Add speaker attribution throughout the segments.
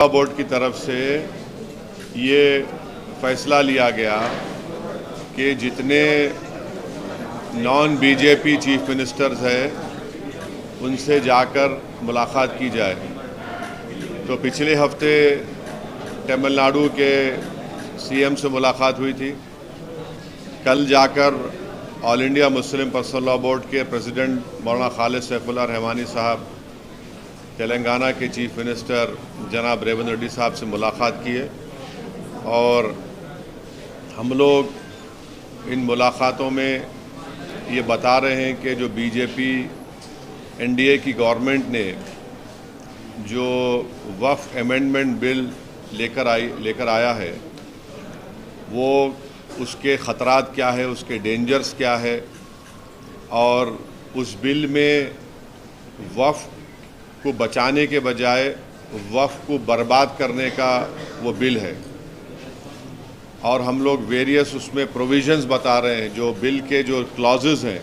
Speaker 1: Board की तरफ से ये फैसला लिया गया कि जितने नॉन बीजेपी चीफ मिनिस्टर्स हैं उनसे जाकर मुलाकात की जाए। तो पिछले हफ्ते तमिलनाडु के सीएम से मुलाकात हुई थी। कल जाकर all India Muslim personal law board के प्रेसिडेंट मौलाना खालिद सैफुल्लाह रहमानी साहब, तेलंगाना के चीफ मिनिस्टर जनाब रेवंत रेड्डी साहब से मुलाकात की है और हम लोग इन मुलाकातों में ये बता रहे हैं कि जो बीजेपी एनडीए की गवर्नमेंट ने जो वक्फ अमेंडमेंट बिल लेकर आया है वो उसके ख़तरात क्या है, उसके डेंजर्स क्या है और उस बिल में वक्फ को बचाने के बजाय वक्फ को बर्बाद करने का वो बिल है। और हम लोग वेरियस उसमें प्रोविजंस बता रहे हैं, जो बिल के जो क्लॉजेस हैं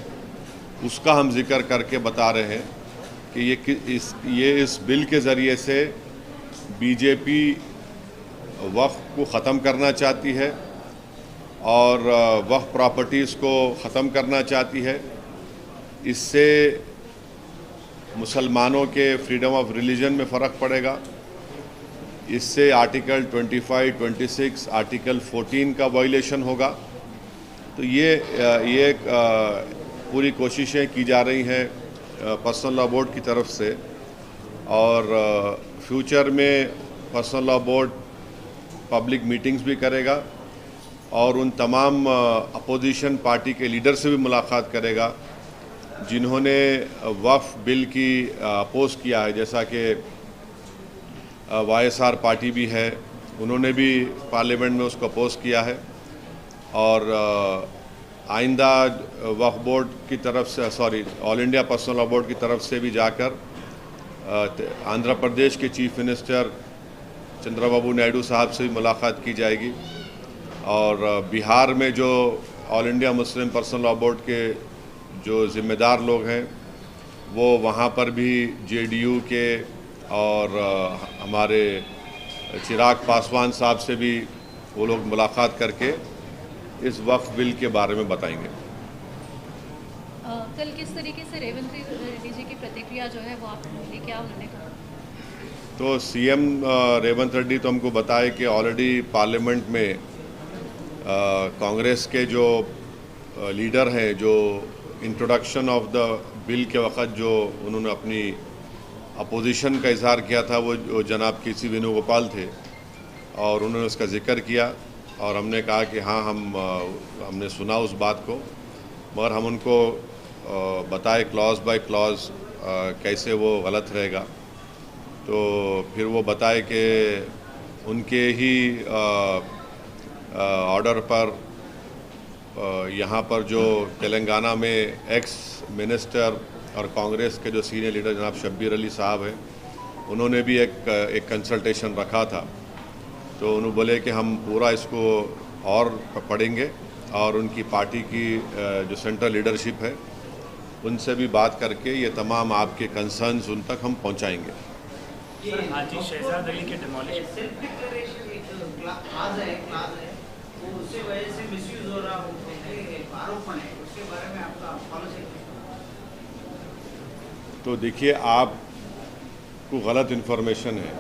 Speaker 1: उसका हम जिक्र करके बता रहे हैं कि ये इस बिल के ज़रिए से बीजेपी वक्फ को ख़त्म करना चाहती है और वक्फ प्रॉपर्टीज़ को ख़त्म करना चाहती है। इससे मुसलमानों के फ्रीडम ऑफ रिलीजन में फ़र्क पड़ेगा। इससे आर्टिकल 25, 26, आर्टिकल 14 का वायलेशन होगा। तो ये पूरी कोशिशें की जा रही हैं पर्सनल लॉ बोर्ड की तरफ से और फ्यूचर में personal law board public meetings भी करेगा और उन तमाम अपोजिशन पार्टी के लीडर से भी मुलाकात करेगा जिन्होंने वक्फ बिल की अपोज किया है, जैसा कि वाईएसआर पार्टी भी है, उन्होंने भी पार्लियामेंट में उसको अपोज किया है। और आइंदा वक्फ बोर्ड की तरफ से all India personal law board की तरफ से भी जाकर आंध्र प्रदेश के चीफ मिनिस्टर चंद्रबाबू नायडू साहब से भी मुलाकात की जाएगी और बिहार में जो all India Muslim personal law board के जो ज़िम्मेदार लोग हैं वो वहाँ पर भी जेडीयू के और हमारे चिराग पासवान साहब से भी वो लोग मुलाकात करके इस वक्फ बिल के बारे में बताएंगे।
Speaker 2: कल किस तरीके से रेवंत रेड्डी जी की प्रतिक्रिया जो है वो आप मिली, क्या उन्होंने कहा?
Speaker 1: तो सीएम रेवंत रेड्डी तो हमको बताए कि ऑलरेडी पार्लियामेंट में कांग्रेस के जो लीडर हैं, जो इंट्रोडक्शन ऑफ द बिल के वक़्त जो उन्होंने अपनी अपोजिशन का इजहार किया था वो जनाब के.सी. वेणुगोपाल थे और उन्होंने उसका जिक्र किया और हमने कहा कि हाँ हमने सुना उस बात को, मगर हम उनको बताए क्लॉज बाय क्लॉज कैसे वो गलत रहेगा। तो फिर वो बताए कि उनके ही ऑर्डर पर यहाँ पर जो तेलंगाना में एक्स मिनिस्टर और कांग्रेस के जो सीनियर लीडर जनाब शब्बीर अली साहब हैं, उन्होंने भी एक कंसल्टेशन रखा था। तो उन्होंने बोले कि हम पूरा इसको और पढ़ेंगे और उनकी पार्टी की जो सेंट्रल लीडरशिप है उनसे भी बात करके ये तमाम आपके कंसर्न्स उन तक हम पहुँचाएँगे। तो देखिए, आपको गलत इन्फॉर्मेशन है।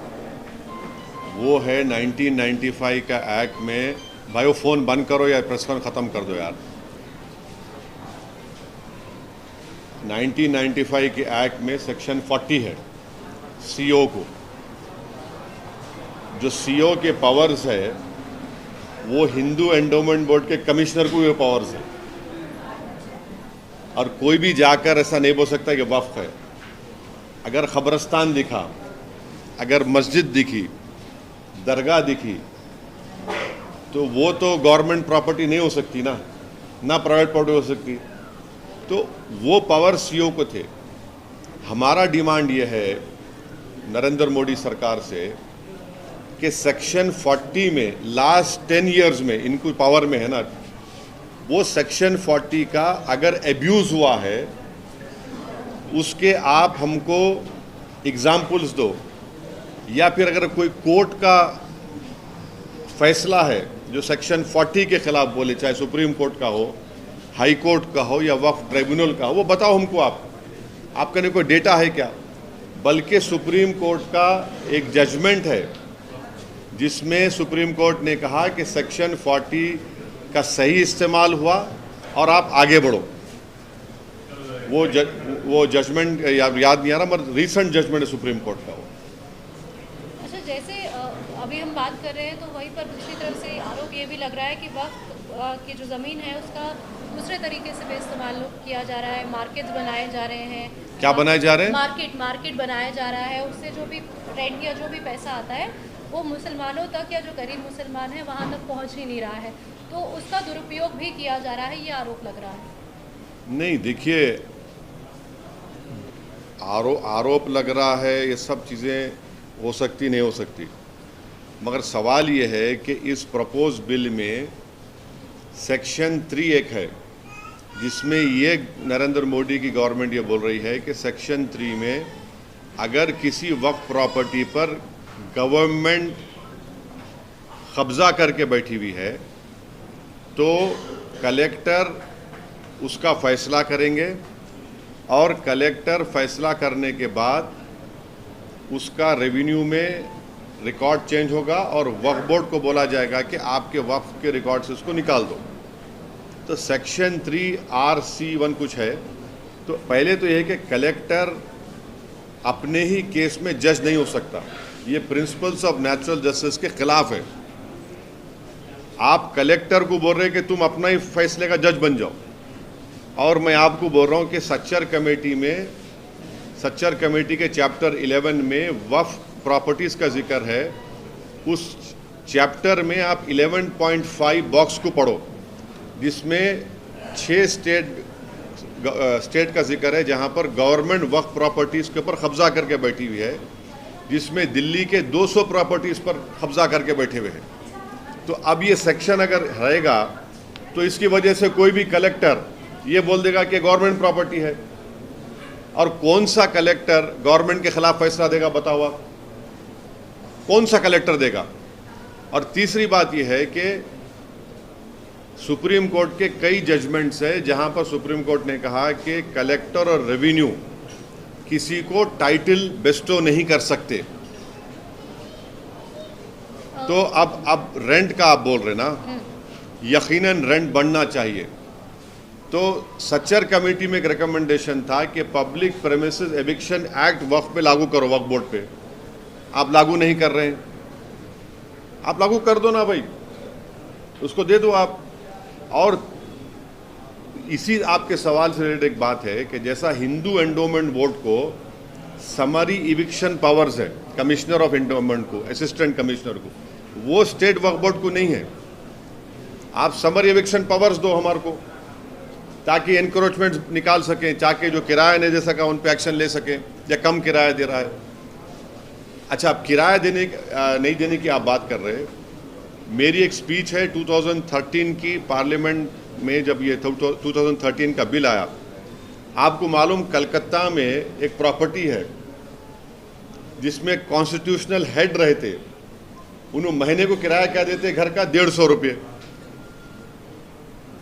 Speaker 1: वो है 1995 का एक्ट में, भाई वो फ़ोन बंद करो या प्रेस कॉन्फ्रेंस ख़त्म कर दो यार। 1995 के एक्ट में सेक्शन 40 है सीओ को, जो सीओ के पावर्स है वो हिंदू एंडोमेंट बोर्ड के कमिश्नर को भी पावर्स है और कोई भी जाकर ऐसा नहीं बोल सकता कि वक्फ है। अगर ख़बरस्तान दिखा, अगर मस्जिद दिखी, दरगाह दिखी, तो वो तो गवर्नमेंट प्रॉपर्टी नहीं हो सकती ना प्राइवेट प्रॉपर्टी हो सकती। तो वो पावर सीओ को थे। हमारा डिमांड ये है नरेंद्र मोदी सरकार से कि सेक्शन 40 में लास्ट 10 इयर्स में इनको पावर में है ना, वो सेक्शन 40 का अगर एब्यूज़ हुआ है उसके आप हमको एग्जाम्पल्स दो या फिर अगर कोई कोर्ट का फैसला है जो सेक्शन 40 के खिलाफ बोले, चाहे सुप्रीम कोर्ट का हो, हाई कोर्ट का हो या वक्फ ट्रिब्यूनल का हो, वो बताओ हमको। आपके लिए कोई डेटा है क्या? बल्कि सुप्रीम कोर्ट का एक जजमेंट है जिसमें सुप्रीम कोर्ट ने कहा कि सेक्शन 40 का सही इस्तेमाल हुआ और आप आगे बढ़ो। वो जजमेंट याद नहीं आ रहा, मगर रीसेंट जजमेंट है सुप्रीम कोर्ट का वो।
Speaker 2: अच्छा, जैसे अभी हम बात कर रहे हैं तो वहीं पर दूसरी तरफ से आरोप ये भी लग रहा है कि वक्त की जो ज़मीन है उसका दूसरे तरीके से भी इस्तेमाल किया जा रहा है, मार्केट्स बनाए जा रहे हैं।
Speaker 1: क्या बनाए जा रहे हैं?
Speaker 2: मार्केट बनाया जा रहा है, उससे जो भी रेंट या जो भी पैसा आता है वो मुसलमानों तक या जो गरीब मुसलमान है वहाँ तक पहुँच ही नहीं रहा है, तो उसका दुरुपयोग भी किया जा रहा है, ये आरोप लग रहा है।
Speaker 1: नहीं, देखिए, आरोप लग रहा है, ये सब चीज़ें हो सकती नहीं हो सकती, मगर सवाल ये है कि इस प्रपोज बिल में सेक्शन 3 एक है जिसमें ये नरेंद्र मोदी की गवर्नमेंट ये बोल रही है कि सेक्शन 3 में अगर किसी वक्फ प्रॉपर्टी पर गवर्नमेंट कब्जा करके बैठी हुई है तो कलेक्टर उसका फैसला करेंगे और कलेक्टर फैसला करने के बाद उसका रेवेन्यू में रिकॉर्ड चेंज होगा और वक्फ बोर्ड को बोला जाएगा कि आपके वक्फ के रिकॉर्ड से उसको निकाल दो। तो सेक्शन 3(r)(c)(1) कुछ है। तो पहले तो यह है कि कलेक्टर अपने ही केस में जज नहीं हो सकता, ये प्रिंसिपल्स ऑफ नेचुरल जस्टिस के खिलाफ है। आप कलेक्टर को बोल रहे हैं कि तुम अपना ही फैसले का जज बन जाओ, और मैं आपको बोल रहा हूं कि सच्चर कमेटी के चैप्टर 11 में वक्फ प्रॉपर्टीज़ का जिक्र है। उस चैप्टर में आप 11.5 बॉक्स को पढ़ो जिसमें 6 स्टेट का जिक्र है जहां पर गवर्नमेंट वक्फ प्रॉपर्टीज़ के ऊपर कब्जा करके बैठी हुई है, जिसमें दिल्ली के 200 प्रॉपर्टीज़ पर कब्जा करके बैठे हुए हैं। तो अब ये सेक्शन अगर रहेगा तो इसकी वजह से कोई भी कलेक्टर ये बोल देगा कि गवर्नमेंट प्रॉपर्टी है, और कौन सा कलेक्टर गवर्नमेंट के खिलाफ फैसला देगा? बताओ आप, कौन सा कलेक्टर देगा? और तीसरी बात यह है कि सुप्रीम कोर्ट के कई जजमेंट्स है जहां पर सुप्रीम कोर्ट ने कहा कि कलेक्टर और रेवेन्यू किसी को टाइटल बेस्टो नहीं कर सकते। तो अब रेंट का आप बोल रहे ना, यकीनन रेंट बढ़ना चाहिए। तो सच्चर कमेटी में एक रिकमेंडेशन था कि पब्लिक प्रेमिसेस एविक्शन एक्ट वक्फ पे लागू करो, वक्फ बोर्ड पे। आप लागू नहीं कर रहे हैं, आप लागू कर दो ना भाई, उसको दे दो आप। और इसी आपके सवाल से रिलेटेड एक बात है कि जैसा हिंदू एंडोमेंट बोर्ड को समरी इविक्शन पावर्स है, कमिश्नर ऑफ एंडोमेंट को, असिस्टेंट कमिश्नर को, वो स्टेट वक्फ बोर्ड को नहीं है। आप समरी इविक्शन पावर्स दो हमारे को, ताकि एनक्रोचमेंट निकाल सकें, ताकि जो किराया नहीं दे सका उन पर एक्शन ले सकें, या कम किराया दे रहा है। अच्छा, अब किराया नहीं देने की आप बात कर रहे हैं। मेरी एक स्पीच है 2013 की पार्लियामेंट में, जब ये 2013 का बिल आया। आपको मालूम कलकत्ता में एक प्रॉपर्टी है जिसमें कॉन्स्टिट्यूशनल हेड रहे थे, उन्होंने महीने को किराया क्या देते घर का? 150 रुपये।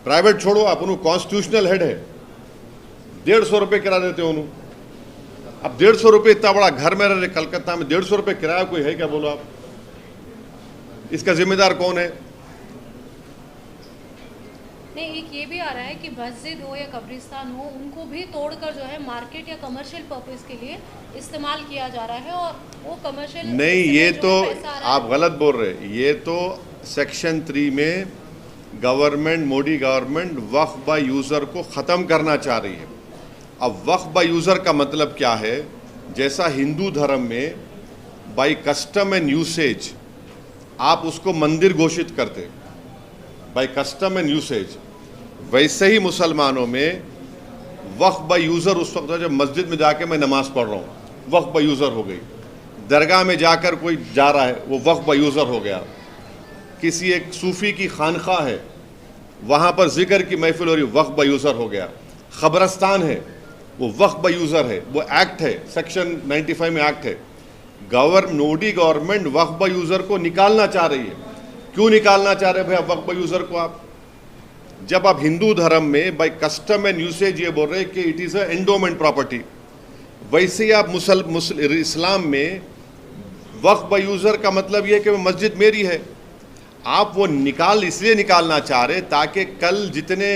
Speaker 1: प्राइवेट छोड़ो आप, उन्होंने कॉन्स्टिट्यूशनल हेड है, 150 रुपये किराया देते उन्होंने। अब 150 रुपये, इतना बड़ा घर में रहे कलकत्ता में, 150 रुपये किराया कोई है क्या? बोलो आप, इसका जिम्मेदार कौन है?
Speaker 2: नहीं, एक ये भी आ रहा है कि मस्जिद हो या कब्रिस्तान हो, उनको भी तोड़कर जो है मार्केट या कमर्शियल पर्पस के लिए इस्तेमाल किया जा रहा है, और वो कमर्शियल
Speaker 1: नहीं, ये तो आप गलत बोल रहे हैं। ये तो सेक्शन 3 में government, Modi government Waqf by user को ख़त्म करना चाह रही है। अब वक्फ बाय यूज़र का मतलब क्या है? जैसा हिंदू धर्म में बाय कस्टम एंड यूसेज आप उसको मंदिर घोषित करते, बाय कस्टम एंड यूसेज, वैसे ही मुसलमानों में वक्फ बाय यूज़र उस वक्त जब मस्जिद में जाके मैं नमाज़ पढ़ रहा हूँ, वक्फ बाय यूज़र हो गई। दरगाह में जाकर कोई जा रहा है, वो वक्फ बाय यूज़र हो गया। किसी एक सूफ़ी की खानखा है, वहाँ पर जिक्र की महफिल हो रही, वक्फ बाय यूज़र हो गया। ख़बरस्तान है, वो वक्फ बाय यूज़र है, वो एक्ट है, सेक्शन 95 में एक्ट है Modi government Waqf by user को निकालना चाह रही है। क्यों निकालना चाह रहे हैं भाई वक्फ बाय यूज़र को आप? जब आप हिंदू धर्म में बाय कस्टम एंड यूसेज ये बोल रहे हैं कि it is a endowment property, वैसे ही आप इस्लाम में वक्फ बाय यूज़र का मतलब ये कि मस्जिद मेरी है। आप वो इसलिए निकालना चाह रहे ताकि कल जितने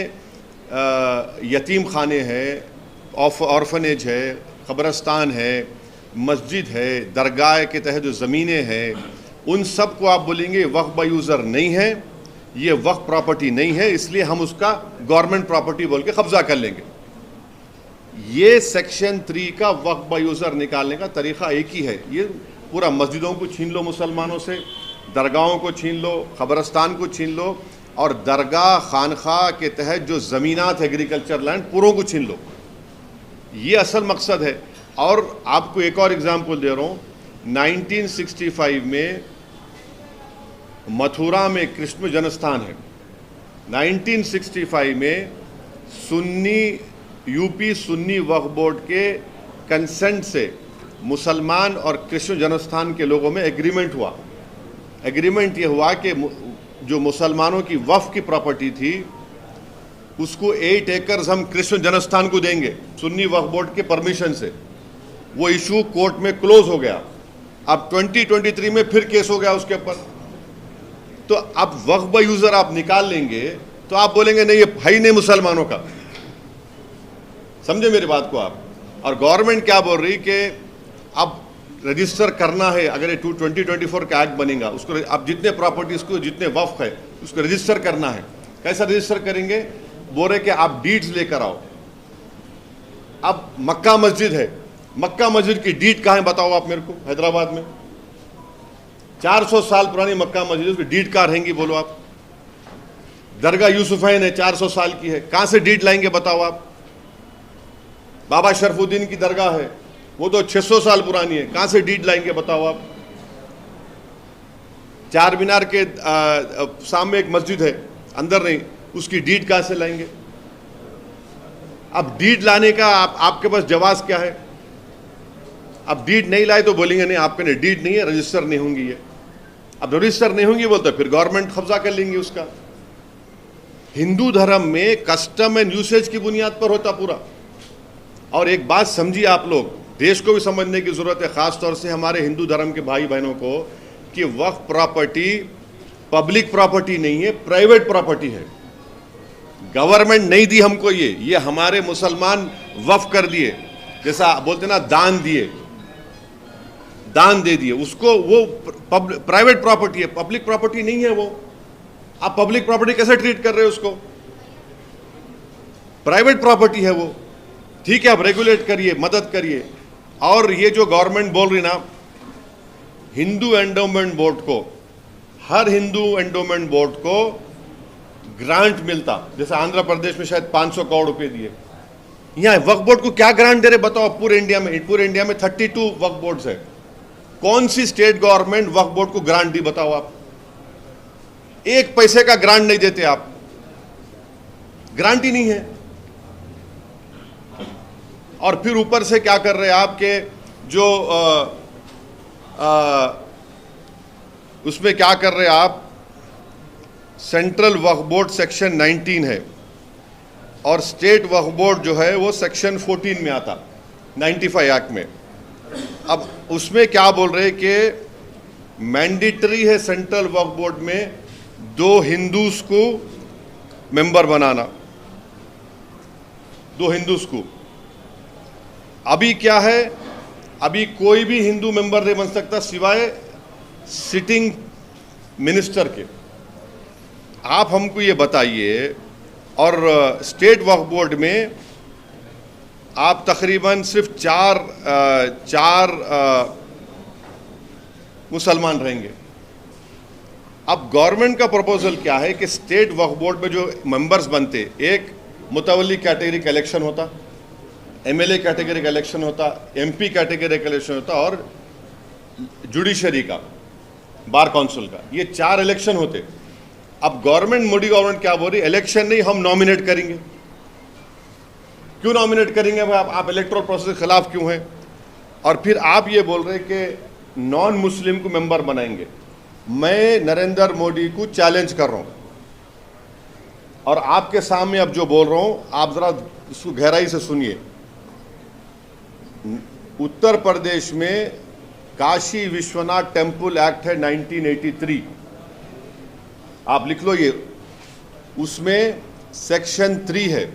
Speaker 1: यतीम खाने हैं, ऑर्फनेज है, कब्रस्तान है, मस्जिद है, दरगाह के तहत जो ज़मीनें हैं, उन सब को आप बोलेंगे वक्फ बाय यूज़र नहीं है, ये वक्फ प्रॉपर्टी नहीं है, इसलिए हम उसका गवर्नमेंट प्रॉपर्टी बोल के कब्जा कर लेंगे। ये सेक्शन 3 का वक्फ बाय यूज़र निकालने का तरीका एक ही है। ये पूरा मस्जिदों को छीन लो मुसलमानों से, दरगाहों को छीन लो, कब्रस्तान को छीन लो, और दरगाह खानखा के तहत जो ज़मीनात एग्रीकल्चर लैंड पूरों को छीन लो। ये असल मकसद है। और आपको एक और एग्जाम्पल दे रहा हूँ, 1965 में मथुरा में कृष्ण जन्मस्थान है। 1965 में यूपी सुन्नी वक्फ बोर्ड के कंसेंट से मुसलमान और कृष्ण जन्मस्थान के लोगों में एग्रीमेंट हुआ। एग्रीमेंट ये हुआ कि जो मुसलमानों की वक्फ की प्रॉपर्टी थी उसको 8 एकर्स हम कृष्ण जन्मस्थान को देंगे सुन्नी वक्फ बोर्ड के परमिशन से। वो इशू कोर्ट में क्लोज हो गया। अब 2023 में फिर केस हो गया उसके ऊपर। तो अब वक्फ बाय यूज़र आप निकाल लेंगे तो आप बोलेंगे नहीं ये भाई नहीं मुसलमानों का। समझे मेरी बात को आप? और गवर्नमेंट क्या बोल रही कि अब रजिस्टर करना है, अगर ये 2024 का एक्ट बनेगा उसको अब जितने प्रॉपर्टीज को जितने वक्फ है उसको रजिस्टर करना है। कैसा रजिस्टर करेंगे? बोल रहे कि आप डीड्स लेकर आओ। अब मक्का मस्जिद है, मक्का मस्जिद की डीड कहाँ है बताओ आप मेरे को? हैदराबाद में 400 साल पुरानी मक्का मस्जिद, उसकी डीड कहाँ रहेंगी बोलो आप? दरगाह यूसुफैन है 400 साल की है, कहाँ से डीड लाएंगे बताओ आप? बाबा शरफुद्दीन की दरगाह है, वो तो 600 साल पुरानी है, कहाँ से डीड लाएंगे बताओ आप? चार मीनार के सामने एक मस्जिद है, अंदर नहीं, उसकी डीड कहाँ से लाएंगे? अब डीड लाने का आपके पास जवाब क्या है? अब डीड नहीं लाए तो बोलेंगे नहीं आपके लिए डीड नहीं है, रजिस्टर नहीं होंगी ये। अब रजिस्टर नहीं होंगी बोलते फिर गवर्नमेंट कब्जा कर लेंगे उसका। हिंदू धर्म में कस्टम एंड यूसेज की बुनियाद पर होता पूरा। और एक बात समझिए आप लोग, देश को भी समझने की जरूरत है, खास तौर से हमारे हिंदू धर्म के भाई बहनों को, कि वक्फ प्रॉपर्टी पब्लिक प्रॉपर्टी नहीं है, प्राइवेट प्रॉपर्टी है। गवर्नमेंट नहीं दी हमको ये हमारे मुसलमान वक्फ कर दिए, जैसा बोलते ना दान दिए, दान दे दिए उसको। वो प्राइवेट प्रॉपर्टी है, पब्लिक प्रॉपर्टी नहीं है वो। आप पब्लिक प्रॉपर्टी कैसे ट्रीट कर रहे हो उसको? प्राइवेट प्रॉपर्टी है वो। ठीक है, आप रेगुलेट करिए, मदद करिए। और ये जो गवर्नमेंट बोल रही ना, हिंदू एंडोमेंट बोर्ड को, हर हिंदू एंडोमेंट बोर्ड को ग्रांट मिलता, जैसे आंध्र प्रदेश में शायद 500 करोड़ रुपए दिए। यहाँ वक्फ बोर्ड को क्या ग्रांट दे रहे बताओ? पूरे इंडिया में 32 वक्फ बोर्ड्स है। कौन सी स्टेट गवर्नमेंट वक्फ बोर्ड को ग्रांट दी बताओ आप? एक पैसे का ग्रांट नहीं देते आप, ग्रांट ही नहीं है। और फिर ऊपर से क्या कर रहे हैं आपके जो उसमें क्या कर रहे हैं आप? सेंट्रल वक्फ बोर्ड सेक्शन 19 है और स्टेट वक्फ बोर्ड जो है वो सेक्शन 14 में आता, 95 एक्ट में। अब उसमें क्या बोल रहे हैं कि मैंडेटरी है सेंट्रल वक्फ बोर्ड में 2 हिंदूज को मेंबर बनाना, 2 हिंदूज को। अभी क्या है, अभी कोई भी हिंदू मेंबर नहीं बन सकता सिवाय सिटिंग मिनिस्टर के। आप हमको ये बताइए। और स्टेट वक्फ बोर्ड में आप तकरीबन सिर्फ चार मुसलमान रहेंगे। अब गवर्नमेंट का प्रपोजल क्या है कि स्टेट वक्फ बोर्ड में जो मेंबर्स बनते, एक मुतवल्ली कैटेगरी का इलेक्शन होता, एमएलए कैटेगरी का इलेक्शन होता, एमपी कैटेगरी का इलेक्शन होता और जुडिशरी का, बार काउंसिल का, ये 4 इलेक्शन होते। अब मोदी गवर्नमेंट क्या बोल रही? इलेक्शन नहीं, हम नॉमिनेट करेंगे। क्यों नॉमिनेट करेंगे भाई? आप इलेक्टोरल प्रोसेस के खिलाफ क्यों हैं? और फिर आप ये बोल रहे कि नॉन मुस्लिम को मेंबर बनाएंगे। मैं नरेंद्र मोदी को चैलेंज कर रहा हूं और आपके सामने अब जो बोल रहा हूं आप जरा इसको गहराई से सुनिए। उत्तर प्रदेश में काशी विश्वनाथ टेम्पल एक्ट है 1983, आप लिख लो ये। उसमें सेक्शन 3 है।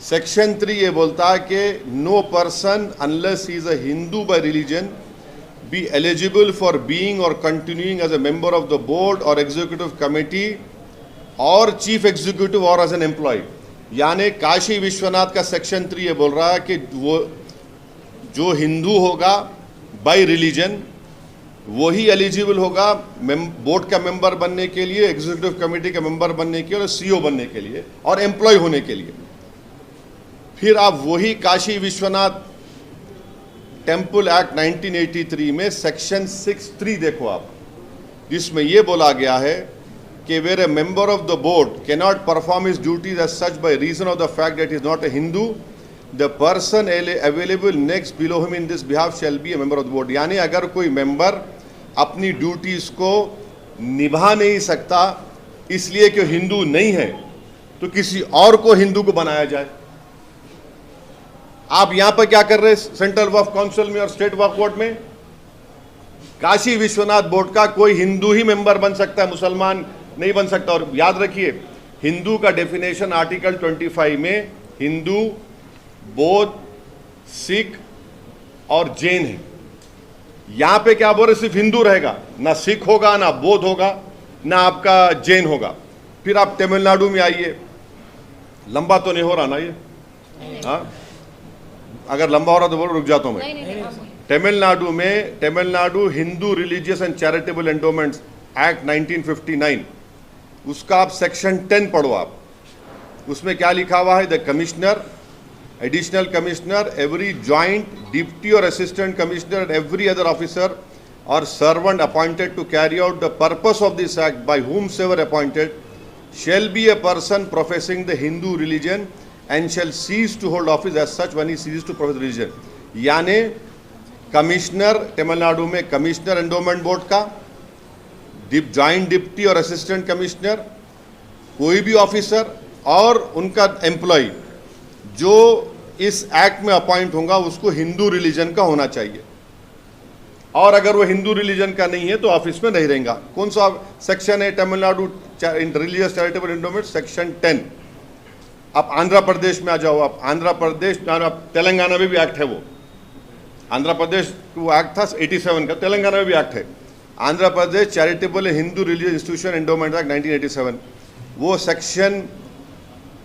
Speaker 1: सेक्शन 3 ये बोलता है कि no person unless he is a Hindu by religion be eligible for being और continuing as a member of the board और एग्जीक्यूटिव कमेटी और चीफ एग्जीक्यूटिव और एज एन एम्प्लॉय। यानी काशी विश्वनाथ का सेक्शन 3 ये बोल रहा है कि वो जो हिंदू होगा बाय रिलीजन वही एलिजिबल होगा बोर्ड का मेंबर बनने के लिए, एग्जीक्यूटिव कमेटी का मेंबर बनने के लिए और सीईओ बनने के लिए और एम्प्लॉय होने के लिए। फिर आप वही काशी विश्वनाथ टेम्पल एक्ट 1983 में सेक्शन 6(3) देखो आप, जिसमें यह बोला गया है कि where a member of the board can not perform his duties as such by reason of the fact that is not a Hindu, the person available next below him in this behalf shall be a member of the board. यानी अगर कोई member अपनी duties को निभा नहीं सकता इसलिए कि हिंदू नहीं है तो किसी और को हिंदू को बनाया जाए। आप यहां पर क्या कर रहे हैं सेंट्रल वक्फ काउंसिल में और स्टेट वक्फ बोर्ड में? काशी विश्वनाथ बोर्ड का कोई हिंदू ही मेंबर बन सकता है, मुसलमान नहीं बन सकता। और याद रखिए हिंदू का डेफिनेशन आर्टिकल 25 में हिंदू, बौद्ध, सिख और जैन है। यहां पे क्या बोल रहे, सिर्फ हिंदू रहेगा, ना सिख होगा, ना बौद्ध होगा, ना आपका जैन होगा। फिर आप तमिलनाडु में आइए, लंबा तो नहीं हो रहा ना ये? हाँ, अगर लंबा हो रहा तो बोलो, रुक जाता हूं मैं। तमिलनाडु में Tamil Nadu Hindu religious and charitable endowments act 1959, उसका आप सेक्शन 10 पढ़ो आप। उसमें क्या लिखा हुआ है? The commissioner, additional commissioner, every joint deputy or assistant commissioner and every other officer or servant appointed to carry out the purpose of this act by whomsoever appointed shall be a person professing the Hindu religion and shall cease to hold office as such when he ceases to profess religion। यानी commissioner, Tamil Nadu में commissioner endowment board का, joint deputy और assistant commissioner, कोई भी officer और उनका employ जो इस एक्ट में अपॉइंट होगा उसको हिंदू रिलीजन का होना चाहिए। और अगर वो हिंदू रिलीजन का नहीं है तो ऑफिस में नहीं रहेगा। कौन सा सेक्शन है Tamil Nadu religious charitable endowment? Section 10। आप आंध्र प्रदेश में आ जाओ, आप आंध्र प्रदेश, तेलंगाना में भी एक्ट है वो। आंध्र प्रदेश वो एक्ट था 87 का, तेलंगाना में भी एक्ट है। Andhra Pradesh charitable Hindu religious institution endowment act 1987, वो सेक्शन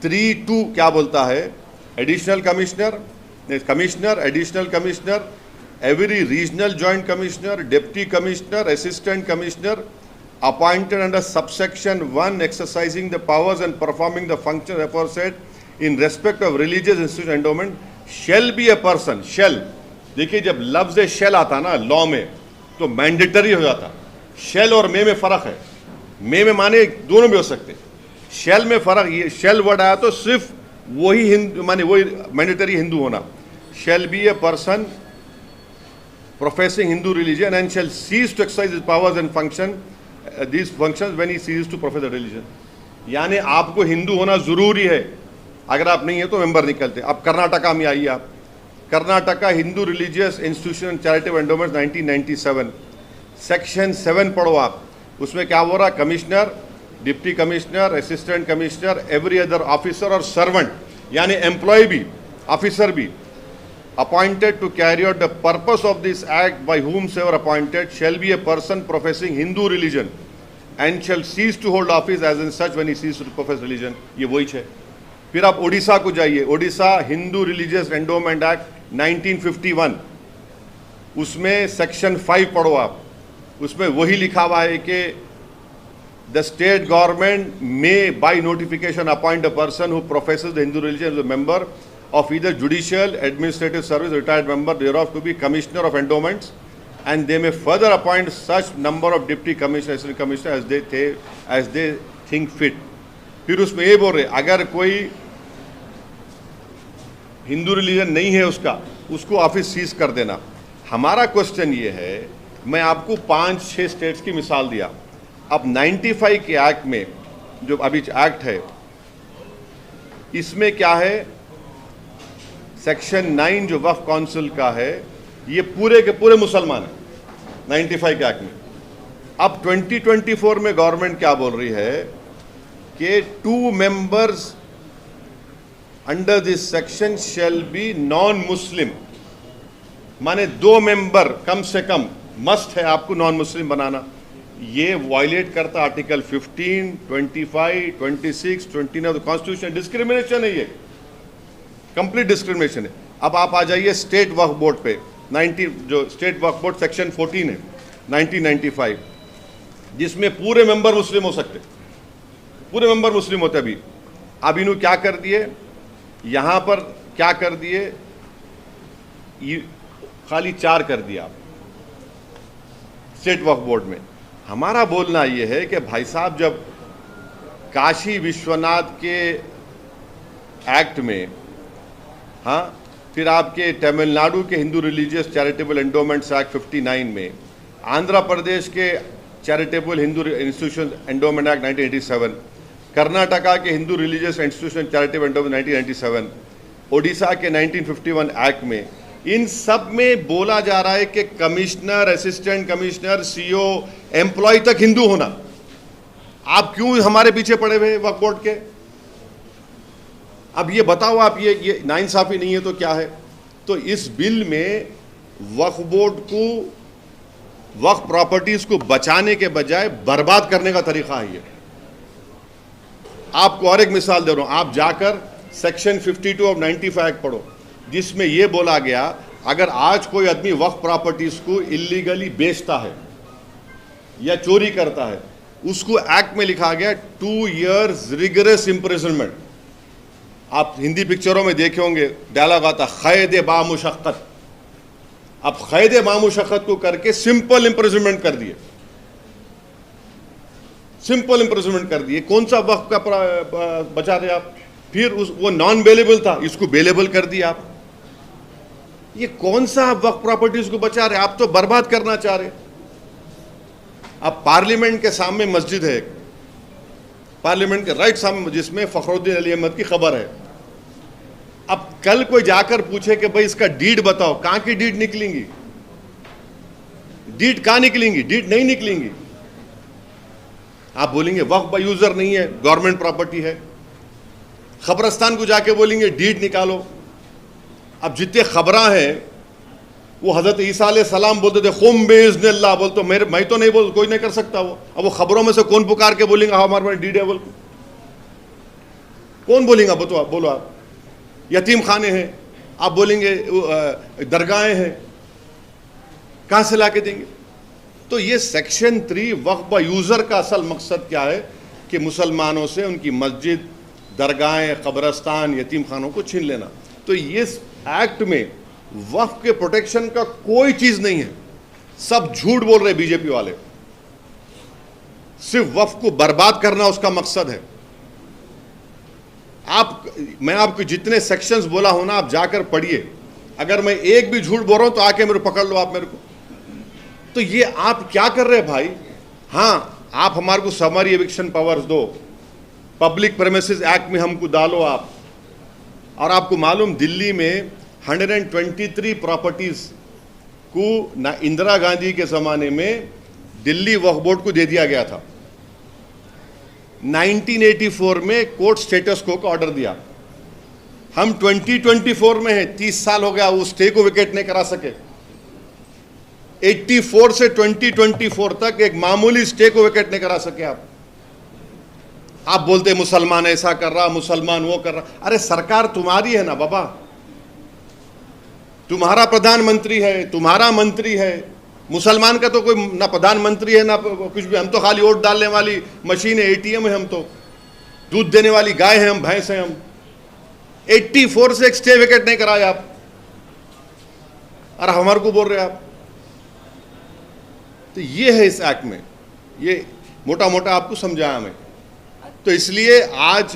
Speaker 1: 3(2) क्या बोलता है? Additional commissioner, additional commissioner, every regional joint commissioner, deputy commissioner, assistant commissioner appointed under subsection 1 exercising the powers and performing the functions aforesaid in respect of religious institution endowment shall be a person। shall, देखिए जब लफ्ज shall आता ना law में तो mandatory हो जाता। shall और में फर्क है। में माने दोनों में हो सकते, shall में फर्क। ये shall वर्ड आया तो सिर्फ वही हिंदू माने वही मैंडेटरी हिंदू होना। shall be a person professing Hindu religion and shall cease to exercise his powers and function these functions when he ceases to profess the religion। यानी आपको हिंदू होना जरूरी है, अगर आप नहीं है तो मेंबर निकलते। अब कर्नाटका में आइए आप, Karnataka Hindu religious institution and charitable endowments 1997 section 7 पढ़ो आप। उसमें क्या हो रहा? Commissioner, deputy commissioner, assistant commissioner, every other officer और सर्वेंट यानी एम्प्लॉय भी, ऑफिसर भी, appointed to carry out the purpose of this act by whomsoever appointed shall be a person professing Hindu religion and shall cease to hold office as in such when he ceases to profess religion। ये वही है। फिर आप ओडिशा को जाइए, Odisha Hindu religious endowment act 1951, उसमें section 5 पढ़ो आप। उसमें वही लिखा हुआ है कि the state government may by notification appoint a person who professes the Hindu religion as a member of either judicial, administrative service, retired member thereof to be commissioner of endowments, and they may further appoint such number of deputy commissioner, assistant commissioner as they think fit। फिर उसमें ये बोल रहे अगर कोई Hindu religion नहीं है उसको ऑफिस सीज कर देना। हमारा क्वेश्चन ये है मैं आपको 5-6 स्टेट्स की मिसाल दिया। अब 95 के एक्ट में, जो अभी एक्ट है, इसमें क्या है, सेक्शन 9 जो वक्फ काउंसिल का है, ये पूरे के पूरे मुसलमान हैं 95 के एक्ट में। अब 2024 में गवर्नमेंट क्या बोल रही है कि 2 members under this section shall be non Muslim, माने 2 मेंबर कम से कम मस्ट है आपको नॉन मुस्लिम बनाना। ये वायलेट करता आर्टिकल 15, 25, 26, 29 कॉन्स्टिट्यूशन। डिस्क्रिमिनेशन है, ये कंप्लीट डिस्क्रिमिनेशन है। अब आप आ जाइए स्टेट वक्फ बोर्ड पे, 90 जो स्टेट वक्फ बोर्ड सेक्शन 14 है 1995, जिसमें पूरे मेंबर मुस्लिम हो सकते, पूरे मेंबर मुस्लिम होते। अभी इन्होंने क्या कर दिए, यहां पर क्या कर दिए, खाली 4 कर दिया स्टेट वक्फ बोर्ड में। हमारा बोलना यह है कि भाई साहब, जब काशी विश्वनाथ के एक्ट में, हाँ, फिर आपके तमिलनाडु के Hindu religious charitable endowments act 59 में, आंध्र प्रदेश के charitable Hindu institution endowment act 1987, Karnataka के Hindu religious institution charitable endowment 1997, Odisha के 1951 एक्ट में, इन सब में बोला जा रहा है कि commissioner, assistant commissioner, CO, employ तक हिंदू होना। आप क्यों हमारे पीछे पड़े हुए वक्फ बोर्ड के? अब ये बताओ आप, ये नाइंसाफी नहीं है तो क्या है? तो इस बिल में वक्फ बोर्ड को, वक्फ प्रॉपर्टीज को बचाने के बजाय बर्बाद करने का तरीका है ये। आपको और एक मिसाल दे रहा हूं, आप जाकर सेक्शन 52 ऑफ 95 एक्ट पढ़ो, जिसमें यह बोला गया, अगर आज कोई आदमी वक्फ प्रॉपर्टीज को इलीगली बेचता है या चोरी करता है, उसको एक्ट में लिखा गया 2 years रिगरस इम्प्रिजनमेंट। आप हिंदी पिक्चरों में देखे होंगे, डायलॉग आता क़ैद बामुशक्क़त। अब क़ैद बामुशक्क़त को करके सिंपल इम्प्रिजनमेंट कर दिए, सिंपल इम्प्रिजनमेंट कर दिए। कौन सा वक्फ का बचा रहे आप? फिर वो नॉन बेलेबल था, इसको बेलेबल कर दिया आप। ये कौन सा वक्फ प्रॉपर्टीज को बचा रहे? आप तो बर्बाद करना चाह रहे। अब पार्लियामेंट के सामने मस्जिद है, पार्लियामेंट के राइट सामने, जिसमें फखरुद्दीन अली अहमद की खबर है। अब कल कोई जाकर पूछे कि भाई इसका डीड बताओ, कहां की डीड निकलेंगी? डीड कहां निकलेंगी? डीड नहीं निकलेंगी। आप बोलेंगे वक्फ बाय यूजर नहीं है, गवर्नमेंट प्रॉपर्टी है। खबरस्तान को जाके बोलेंगे डीड निकालो। अब जितने खबरां हैं, वो हजरत ईसा अलैहिस्सलाम बोलते थे खुम बिइज़्निल्लाह, बोल तो मैं तो नहीं बोल, कोई नहीं कर सकता वो। अब वो खबरों में से कौन पुकार के बोलेंगे हाँ हमारे पास डीड है? बोल कौन बोलेगा? बोलो आप। यतीम खाने हैं, आप बोलेंगे दरगाहें हैं, कहां से ला के देंगे? तो ये सेक्शन 3 वक्फ बाय यूजर का असल मकसद क्या है कि मुसलमानों से उनकी मस्जिद, दरगाहें, कब्रस्तान, यतीम खानों को छीन लेना। तो ये एक्ट में वक्फ के प्रोटेक्शन का कोई चीज नहीं है। सब झूठ बोल रहे बीजेपी वाले, सिर्फ वक्फ को बर्बाद करना उसका मकसद है। मैं आपको जितने सेक्शंस बोला हूं ना, आप जाकर पढ़िए। अगर मैं एक भी झूठ बोल रहा हूं तो आके मेरे पकड़ लो आप मेरे को। तो ये आप क्या कर रहे हैं भाई? हाँ, आप हमारे को समरी एविक्शन पावर्स दो, पब्लिक प्रेमिसेस एक्ट में हमको डालो आप। और आपको मालूम, दिल्ली में 123 प्रॉपर्टीज को ना इंदिरा गांधी के ज़माने में दिल्ली वक्फ बोर्ड को दे दिया गया था। 1984 में कोर्ट स्टेटस को का ऑर्डर दिया। हम 2024 में हैं, 30 साल हो गया, वो स्टे को विकेट नहीं करा सके। 84 से 2024 तक एक मामूली स्टे को विकेट नहीं करा सके आप बोलते मुसलमान ऐसा कर रहा, मुसलमान वो कर रहा। अरे सरकार तुम्हारी है ना बाबा, तुम्हारा प्रधानमंत्री है, तुम्हारा मंत्री है। मुसलमान का तो कोई ना प्रधानमंत्री है ना कुछ भी। हम तो खाली वोट डालने वाली मशीन है, एटीएम है। हम तो दूध देने वाली गाय है, हम भैंस हैं। हम 84 से एक स्टे विकेट नहीं कराए आप, और हमारे को बोल रहे आप। तो ये है इस एक्ट में, ये मोटा मोटा आपको समझाया मैं। तो इसलिए आज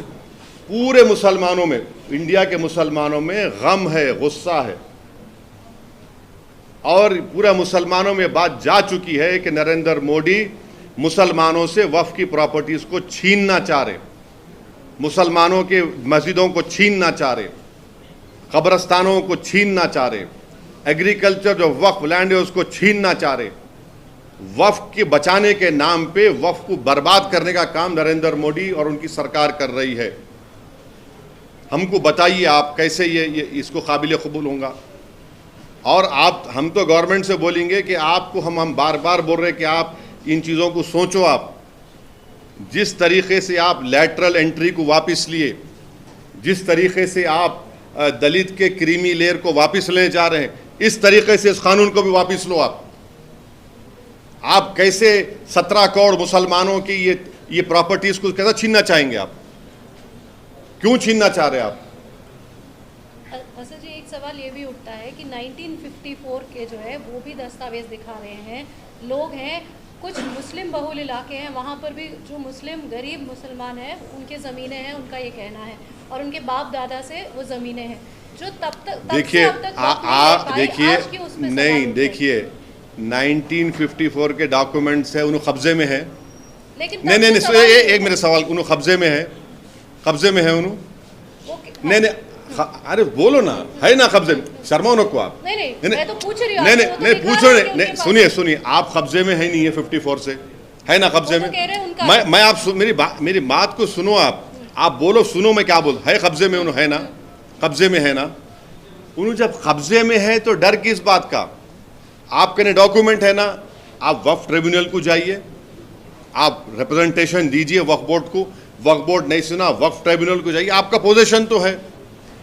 Speaker 1: पूरे मुसलमानों में, इंडिया के मुसलमानों में गम है, गुस्सा है। और पूरा मुसलमानों में बात जा चुकी है कि नरेंद्र मोदी मुसलमानों से वक्फ की प्रॉपर्टीज को छीनना चाह रहे, मुसलमानों के मस्जिदों को छीनना चाह रहे, कब्रस्तानों को छीनना चाह रहे, एग्रीकल्चर जो वक्फ लैंड है उसको छीनना चाह रहे। वक्फ के बचाने के नाम पे वक्फ को बर्बाद करने का काम नरेंद्र मोदी और उनकी सरकार कर रही है। हमको बताइए आप कैसे ये इसको काबिल कबूल होगा। और आप, हम तो गवर्नमेंट से बोलेंगे कि आपको हम बार बार बोल रहे हैं कि आप इन चीज़ों को सोचो। आप जिस तरीके से आप लैटरल एंट्री को वापस लिए, जिस तरीके से आप दलित के क्रीमी लेयर को वापस ले जा रहे हैं, इस तरीके से इस कानून को भी वापस लो। आप कैसे 17 करोड़ मुसलमानों की ये प्रॉपर्टीज को कैसे छीनना चाहेंगे? आप क्यों छीनना चाह रहे हैं आप?
Speaker 2: असद जी, एक सवाल ये भी उठता है कि 1954 के जो है वो भी दस्तावेज दिखा रहे हैं। लोग हैं, कुछ मुस्लिम बहुल इलाके हैं, वहाँ पर भी जो मुस्लिम गरीब मुसलमान हैं उनके ज़मीनें हैं, उनका ये कहना है, और उनके बाप दादा से वो ज़मीनें हैं जो तब
Speaker 1: देखिए नहीं, देखिए 1954 के डॉक्यूमेंट्स है, उन्हें कब्जे में है।
Speaker 2: लेकिन
Speaker 1: नहीं, एक मेरे सवाल, उन्हें कब्जे में है, कब्जे में है उन्हें। नहीं, अरे बोलो ना, है ना कब्जे में? शर्मा को आप।
Speaker 2: नहीं, मैं तो पूछ रही हूँ।
Speaker 1: नहीं, पूछ रहे नहीं, सुनिए, आप कब्जे में है नहीं है 54 से, है ना कब्जे में? मैं आप मेरी बात को सुनो। आप बोलो, सुनो मैं क्या बोल, है कब्जे में उन्हें, है ना? कब्जे में है ना? उन्हें जब कब्जे में है तो डर किस बात का? आपके डॉक्यूमेंट है ना, आप वक्फ ट्रिब्यूनल को जाइए, आप रिप्रेजेंटेशन दीजिए वक्फ बोर्ड को। वक्फ बोर्ड नहीं सुना, वक्फ ट्रिब्यूनल को जाइए, आपका पोजीशन तो है,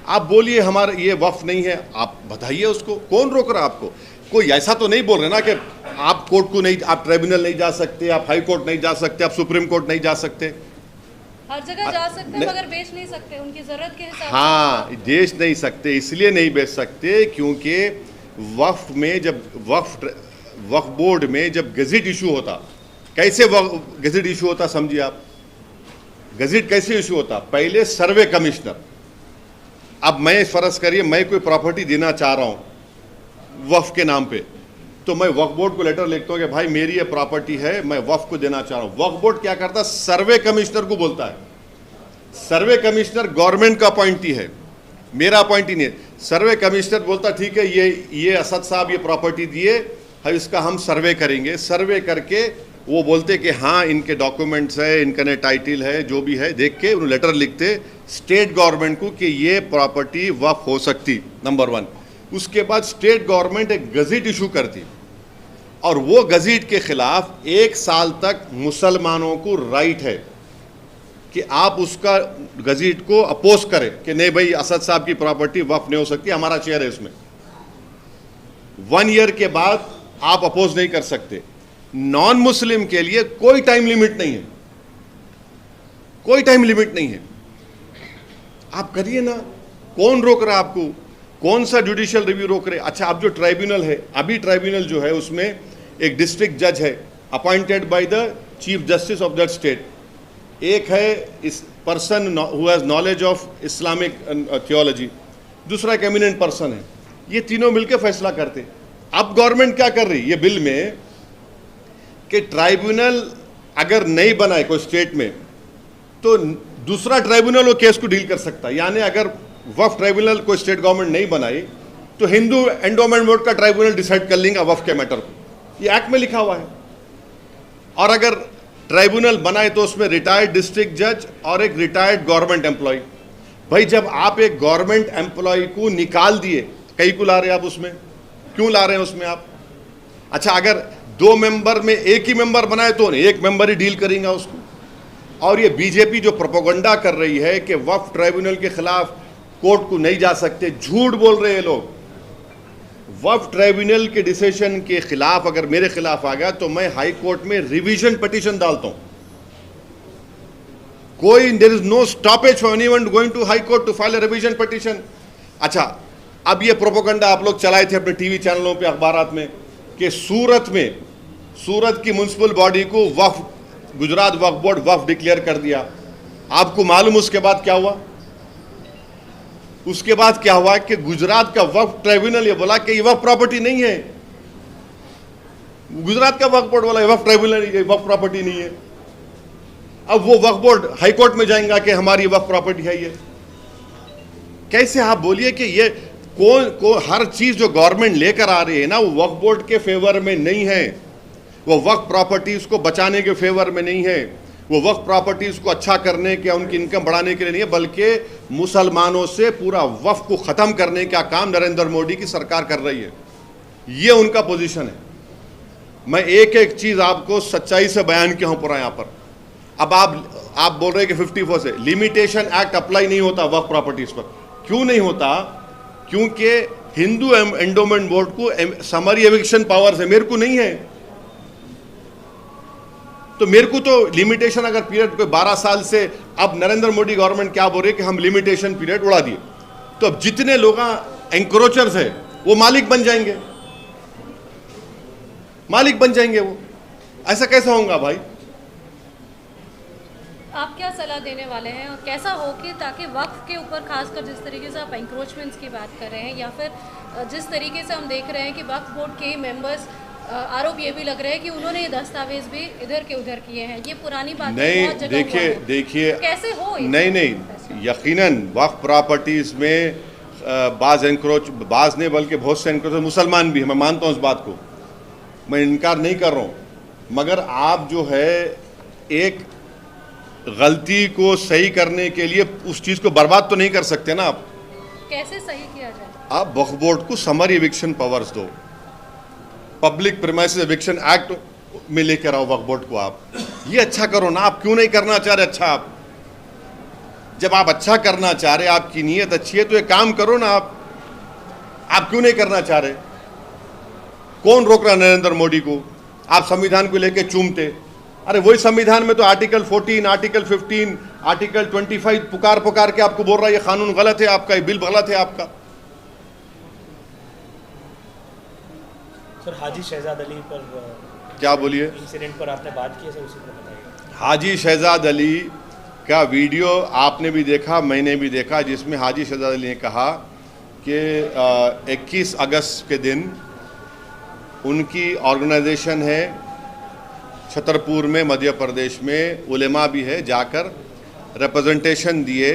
Speaker 1: आप बोलिए हमारा ये वक्फ नहीं है, आप बताइए उसको। कौन रोक रहा आपको? कोई ऐसा तो नहीं बोल रहे ना कि आप कोर्ट को नहीं, आप ट्रिब्यूनल नहीं जा सकते, आप हाई कोर्ट नहीं जा सकते, आप सुप्रीम कोर्ट नहीं जा सकते।
Speaker 2: हर जगह जा सकते हैं मगर बेच नहीं सकते, उनकी जरूरत के हिसाब से।
Speaker 1: हाँ, बेच नहीं सकते, इसलिए नहीं बेच सकते क्योंकि वक्फ में जब वक्फ बोर्ड में जब गज़ेट इशू होता, कैसे गज़ेट इशू होता समझिए आप। गज़ेट कैसे इशू होता? पहले सर्वे कमिश्नर, अब मैं फर्ज करिए मैं कोई प्रॉपर्टी देना चाह रहा हूं वक्फ के नाम पे, तो मैं वक्फ बोर्ड को लेटर लिखता हूं कि भाई मेरी ये प्रॉपर्टी है, मैं वक्फ को देना चाह रहा हूं। वक्फ बोर्ड क्या करता? सर्वे कमिश्नर को बोलता है। सर्वे कमिश्नर गवर्नमेंट का अपॉइंटी है, मेरा अपॉइंटी नहीं है। सर्वे कमिश्नर बोलता ठीक है, ये असद साहब ये प्रॉपर्टी दिए है, इसका हम सर्वे करेंगे। सर्वे करके वो बोलते कि हाँ इनके डॉक्यूमेंट्स है, इनका ने टाइटल है, जो भी है, देख के उन्हें लेटर लिखते स्टेट गवर्नमेंट को कि ये प्रॉपर्टी वक्फ हो सकती, नंबर 1। उसके बाद स्टेट गवर्नमेंट एक गज़ेट इशू करती और वो गज़ेट के खिलाफ 1 साल तक मुसलमानों को राइट है कि आप उसका गज़ेट को अपोज करें कि नहीं भाई असद साहब की प्रॉपर्टी वक्फ नहीं हो सकती, हमारा शेयर है इसमें। 1 ईयर के बाद आप अपोज नहीं कर सकते। नॉन मुस्लिम के लिए कोई टाइम लिमिट नहीं है, कोई टाइम लिमिट नहीं है, आप करिए ना। कौन रोक रहा है आपको? कौन सा जुडिशियल रिव्यू रोक रहे? अच्छा, अब जो ट्राइब्यूनल है, अभी ट्राइब्यूनल जो है उसमें एक डिस्ट्रिक्ट जज है appointed by the chief justice of that state, एक है इस person who has knowledge of Islamic theology, दूसरा एक एमिनेंट पर्सन है। ये तीनों मिलकर फैसला करते। अब गवर्नमेंट क्या कर रही है ये बिल में कि ट्राइब्यूनल अगर नहीं बनाए कोई स्टेट में तो दूसरा ट्राइब्यूनल वो केस को डील कर सकता है। यानी अगर वक्फ ट्राइब्यूनल कोई स्टेट गवर्नमेंट नहीं बनाई तो हिंदू एंडोमेंट बोर्ड का ट्राइब्यूनल डिसाइड कर लेंगे वक्फ के मैटर को, ये एक्ट में लिखा हुआ है। और अगर ट्राइब्यूनल बनाए तो उसमें रिटायर्ड डिस्ट्रिक्ट जज और एक रिटायर्ड गवर्नमेंट एम्प्लॉय। भाई जब आप एक गवर्नमेंट एम्प्लॉय को निकाल दिए, कई को ला रहे हैं आप उसमें, क्यों ला रहे हैं उसमें आप? अच्छा, अगर 2 मेंबर में एक ही मेंबर बनाए तो एक मेंबर ही डील करेंगे उसको। और ये बीजेपी जो प्रोपेगेंडा कर रही है कि वक्फ ट्राइब्यूनल के खिलाफ कोर्ट को नहीं जा सकते, झूठ बोल रहे हैं लोग। वक्फ ट्राइब्यूनल के डिसीजन के खिलाफ अगर मेरे खिलाफ आ गया तो मैं हाई कोर्ट में रिवीजन पिटीशन डालता हूं। कोई there is no stoppage for anyone going to high court to file a revision petition. अच्छा, अब ये प्रोपेगेंडा आप लोग चलाए थे अपने टीवी चैनलों पे, अखबारात में कि सूरत की म्युनिसिपल बॉडी को वक्फ, गुजरात वक्फ बोर्ड वक्फ डिक्लेयर कर दिया। आपको मालूम उसके बाद क्या हुआ? उसके बाद क्या हुआ कि गुजरात का वक्फ ट्राइब्यूनल ये बोला कि ये वक्फ प्रॉपर्टी नहीं है, गुजरात का वक्फ बोर्ड वाला वक्फ ट्राइब्यूनल, वक्फ प्रॉपर्टी नहीं है। अब वो वक्फ बोर्ड हाई कोर्ट में जाएगा कि हमारी वक्फ प्रॉपर्टी है ये। कैसे आप बोलिए कि ये कौन हर चीज जो गवर्नमेंट लेकर आ रही है ना, वो वक्फ बोर्ड के फेवर में नहीं है, वो वक्फ प्रॉपर्टीज को बचाने के फेवर में नहीं है, वो वक्फ प्रॉपर्टीज को अच्छा करने के, उनकी इनकम बढ़ाने के लिए नहीं है, बल्कि मुसलमानों से पूरा वक्फ को खत्म करने का काम नरेंद्र मोदी की सरकार कर रही है। ये उनका पोजीशन है। मैं एक एक चीज आपको सच्चाई से बयान किया हूं पूरा यहां पर। अब आप बोल रहे हैं कि 54 से लिमिटेशन एक्ट अप्लाई नहीं होता वक्फ प्रॉपर्टीज पर। क्यों नहीं होता? क्योंकि हिंदू एंडोमेंट बोर्ड को समरी एविक्शन पावर्स है, मेरे को नहीं है। तो मेरे को तो लिमिटेशन अगर पीरियड कोई 12 साल से, अब नरेंद्र मोदी गवर्नमेंट क्या बोल रही है कि हम लिमिटेशन पीरियड उड़ा दिए, तो अब जितने लोग एंक्रोचर्स है वो मालिक बन जाएंगे, मालिक बन जाएंगे वो। ऐसा कैसा होगा भाई?
Speaker 2: आप क्या सलाह देने वाले हैं और कैसा हो कि ताकि वक्फ के ऊपर खासकर जिस तरीके से आप एंक्रोचमेंट्स की बात कर रहे हैं, या फिर जिस तरीके से हम देख रहे हैं कि वक्फ बोर्ड के मेंबर्स, आरोप ये भी लग रहे हैं कि उन्होंने ये दस्तावेज भी इधर के उधर किए हैं, ये पुरानी बात
Speaker 1: नहीं। देखिए
Speaker 2: कैसे हो?
Speaker 1: नहीं, यकीनन वक्फ प्रॉपर्टीज में बाज नहीं बल्कि बहुत से एंक्रोच मुसलमान भी है, मैं मानता हूँ इस बात को, मैं इनकार नहीं कर रहा हूँ, मगर आप जो है एक गलती को सही करने के लिए उस चीज को बर्बाद तो नहीं कर सकते ना आप।
Speaker 2: कैसे सही किया जाए? आप
Speaker 1: वक्फ बोर्ड को समरी एविक्शन पावर्स दो, पब्लिक प्रीमाइसेस एविक्शन एक्ट में लेकर आओ वक्फ बोर्ड को। आप ये अच्छा करो ना। आप क्यों नहीं करना चाह रहे अच्छा? आप जब आप अच्छा करना चाह रहे, आपकी नीयत अच्छी है, तो ये काम करो ना। आप क्यों नहीं करना चाह रहे? कौन रोक रहा नरेंद्र मोदी को? आप संविधान को लेकर चूमते, अरे वही संविधान में तो आर्टिकल 14, आर्टिकल 15, आर्टिकल 25 पुकार के आपको बोल रहा है ये कानून गलत है आपका, ये बिल गलत है आपका।
Speaker 3: सर, हाजी शहजाद अली पर
Speaker 1: क्या बोलिए?
Speaker 3: इंसिडेंट पर आपने बात की, सर उसी पर बताइए।
Speaker 1: हाजी शहजाद अली का वीडियो आपने भी देखा, मैंने भी देखा, जिसमें हाजी शहजाद अली ने कहा कि 21 अगस्त के दिन उनकी ऑर्गेनाइजेशन है छतरपुर में, मध्य प्रदेश में, उलेमा भी है, जाकर रिप्रेजेंटेशन दिए।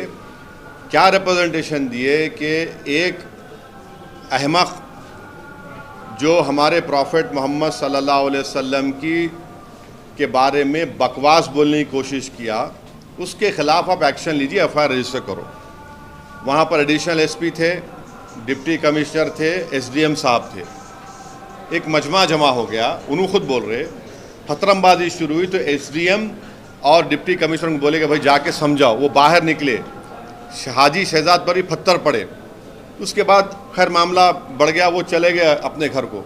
Speaker 1: क्या रिप्रेजेंटेशन दिए कि एक अहमक जो हमारे प्रॉफेट मोहम्मद सल्लल्लाहु अलैहि वसल्लम के बारे में बकवास बोलने की कोशिश किया, उसके खिलाफ आप एक्शन लीजिए, एफआईआर रजिस्टर करो। वहाँ पर एडिशनल एसपी थे, डिप्टी कमिश्नर थे, एसडीएम साहब थे। एक मजमा जमा हो गया, उन्होंने खुद बोल रहे, फतरमबाजी शुरू हुई तो एसडीएम और डिप्टी कमिश्नर को बोले कि भाई जाके समझाओ। वो बाहर निकले, हाजी शहजाद पर ही पत्थर पड़े। उसके बाद खैर मामला बढ़ गया, वो चले गए अपने घर को।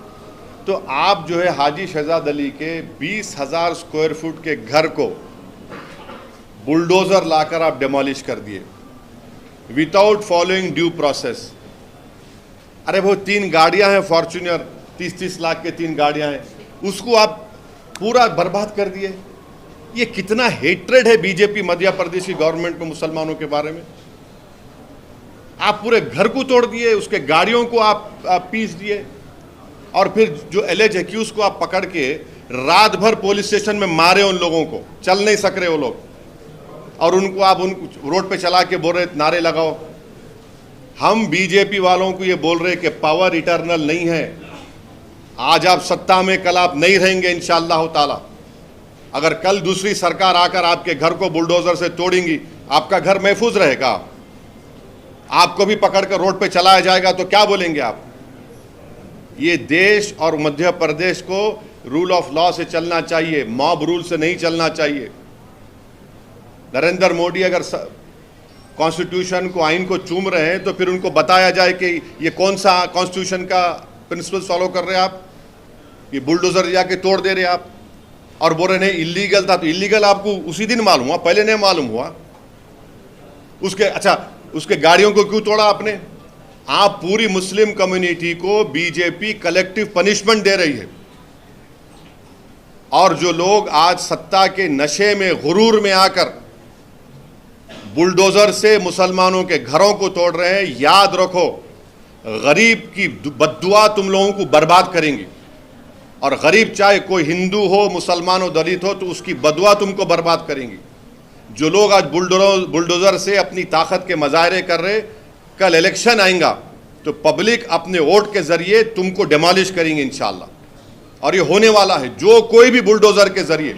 Speaker 1: तो आप जो है हाजी शहजाद अली के 20,000 स्क्वायर फुट के घर को बुलडोजर लाकर आप डेमोलिश कर दिए विदाउट फॉलोइंग ड्यू प्रोसेस। अरे वो 3 गाड़ियां हैं फॉर्च्यूनर, 30-30 लाख के 3 गाड़ियां हैं, उसको आप पूरा बर्बाद कर दिए। ये कितना हेट्रेड है बीजेपी मध्य प्रदेश की गवर्नमेंट में मुसलमानों के बारे में। आप पूरे घर को तोड़ दिए, उसके गाड़ियों को आप पीस दिए, और फिर जो एलिज एक्यूज को आप पकड़ के रात भर पुलिस स्टेशन में मारे। उन लोगों को चल नहीं सक रहे वो लोग, और उनको आप रोड पे चला के बोल रहे नारे लगाओ। हम बीजेपी वालों को ये बोल रहे कि पावर इटर्नल नहीं है। आज आप सत्ता में, कल आप नहीं रहेंगे इंशाअल्लाह ताला। अगर कल दूसरी सरकार आकर आपके घर को बुलडोजर से तोड़ेंगी, आपका घर महफूज रहेगा? आपको भी पकड़कर रोड पे चलाया जाएगा तो क्या बोलेंगे आप? ये देश और मध्य प्रदेश को रूल ऑफ लॉ से चलना चाहिए, मॉब रूल से नहीं चलना चाहिए। नरेंद्र मोदी अगर कॉन्स्टिट्यूशन को, आइन को चूम रहे हैं तो फिर उनको बताया जाए कि ये कौन सा कॉन्स्टिट्यूशन का प्रिंसिपल फॉलो कर रहे हैं आप। ये बुलडोजर जाके तोड़ दे रहे आप और बोल रहे नहीं इलीगल था। तो इलीगल आपको उसी दिन मालूम हुआ, पहले नहीं मालूम हुआ? उसके गाड़ियों को क्यों तोड़ा आपने? आप पूरी मुस्लिम कम्युनिटी को बीजेपी कलेक्टिव पनिशमेंट दे रही है, और जो लोग आज सत्ता के नशे में, गुरूर में आकर बुलडोजर से मुसलमानों के घरों को तोड़ रहे हैं, याद रखो गरीब की बद्दुआ तुम लोगों को बर्बाद करेंगी। और गरीब चाहे कोई हिंदू हो, मुसलमान हो, दलित हो, तो उसकी बदुआ तुमको बर्बाद करेंगी। जो लोग आज बुलडोज़र से अपनी ताकत के मज़ाहरे कर रहे, कल इलेक्शन आएगा तो पब्लिक अपने वोट के ज़रिए तुमको डिमोलिश करेंगे इंशाअल्लाह, और ये होने वाला है। जो कोई भी बुलडोज़र के ज़रिए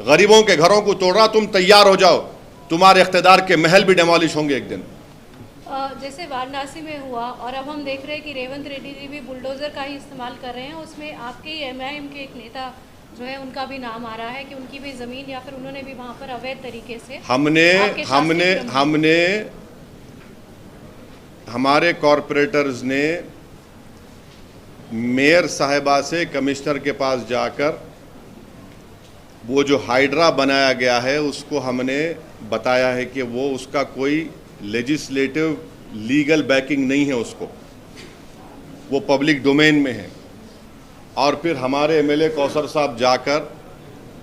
Speaker 1: गरीबों के घरों को तोड़ रहा, तुम तैयार हो जाओ, तुम्हारे इख्तिदार के महल भी डिमोलिश होंगे एक दिन।
Speaker 2: जैसे वाराणसी में हुआ, और अब हम देख रहे हैं कि रेवंत रेड्डी जी भी बुलडोज़र का ही इस्तेमाल कर रहे हैं। उसमें आपके ही MIM के एक नेता जो है उनका भी नाम आ रहा है कि उनकी भी ज़मीन या फिर उन्होंने भी वहाँ पर अवैध तरीके से
Speaker 1: हमारे कॉरपोरेटर्स ने मेयर साहिबा से कमिश्नर के पास जाकर वो जो हाइड्रा बनाया गया है उसको हमने बताया है कि वो उसका कोई लेजिस्लेटिव लीगल बैकिंग नहीं है, उसको वो पब्लिक डोमेन में है। और फिर हमारे MLA कौसर साहब जाकर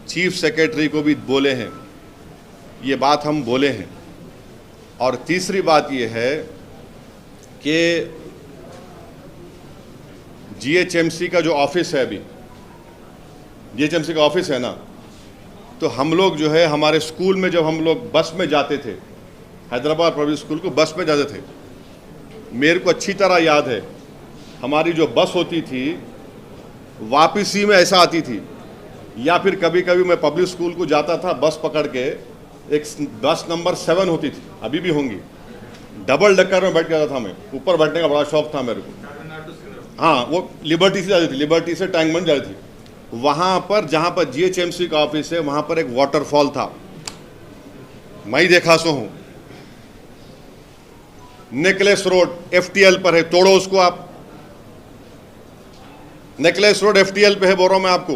Speaker 1: चीफ सेक्रेटरी को भी बोले हैं, ये बात हम बोले हैं। और तीसरी बात ये है कि GHMC का जो ऑफिस है, अभी GHMC का ऑफिस है ना, तो हम लोग जो है हमारे स्कूल में जब हम लोग बस में जाते थे, हैदराबाद पब्लिक स्कूल को बस में जाते थे, मेरे को अच्छी तरह याद है हमारी जो बस होती थी वापसी में ऐसा आती थी, या फिर कभी कभी मैं पब्लिक स्कूल को जाता था बस पकड़ के, एक बस नंबर 7 होती थी, अभी भी होंगी, डबल डक्कर में बैठ के जाता था मैं, ऊपर बैठने का बड़ा शौक था मेरे को। हाँ, वो लिबर्टी से जाती थी, लिबर्टी से टैंकबंद जाती थी। वहाँ पर जहाँ पर GHMC का ऑफिस है वहाँ पर एक वाटरफॉल था, मैं ही देखा सो हूँ। नेकलेस रोड FTL पर है, तोड़ो उसको आप। नेकलेस रोड FTL पे है, बोल रहा हूं मैं आपको,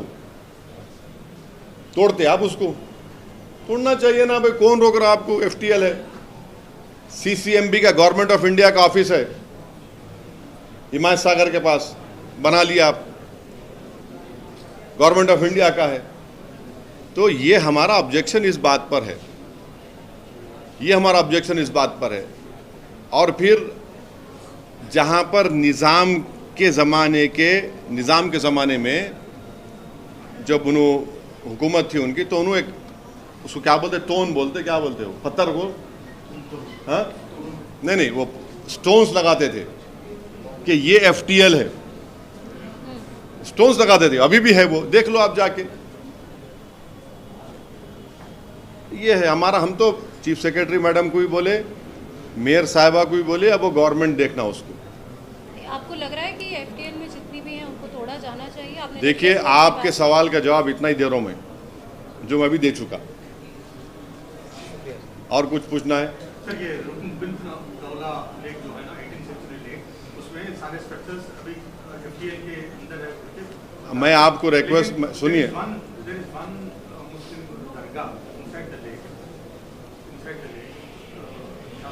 Speaker 1: तोड़ते आप उसको? तोड़ना चाहिए ना भाई, कौन रोक रहा आपको? FTL है, CCMB का, गवर्नमेंट ऑफ इंडिया का ऑफिस है हिमायत सागर के पास, बना लिया आप, गवर्नमेंट ऑफ इंडिया का है। तो ये हमारा ऑब्जेक्शन इस बात पर है, ये हमारा ऑब्जेक्शन इस बात पर है। और फिर जहाँ पर निज़ाम के ज़माने में जब उन्होंने हुकूमत थी उनकी, तो उन्होंने एक, उसको क्या बोलते, टोन बोलते, क्या बोलते हो, पत्थर को, हाँ नहीं, वो स्टोन्स लगाते थे कि ये FTL है, स्टोन्स लगाते थे, अभी भी है वो, देख लो आप जाके। ये है हमारा, हम तो चीफ सेक्रेटरी मैडम को भी बोले, मेयर साहिबा को भी बोले, अब वो गवर्नमेंट देखना उसको।
Speaker 2: आपको लग रहा है कि FTL में जितनी भी हैं उनको तोड़ा जाना चाहिए? आपने
Speaker 1: देखिए, आपके सवाल का जवाब इतना ही दे रहा हूं मैं, जो मैं भी दे चुका। और कुछ पूछना है?
Speaker 4: सर, ये रुकनबिंदौला लेक जो है ना, 18th सेंचुरी लेक, उसमें सारे स्ट्रक्चर्स अभी FTL के अंदर है।
Speaker 1: मैं आपको रिक्वेस्ट सुनिए,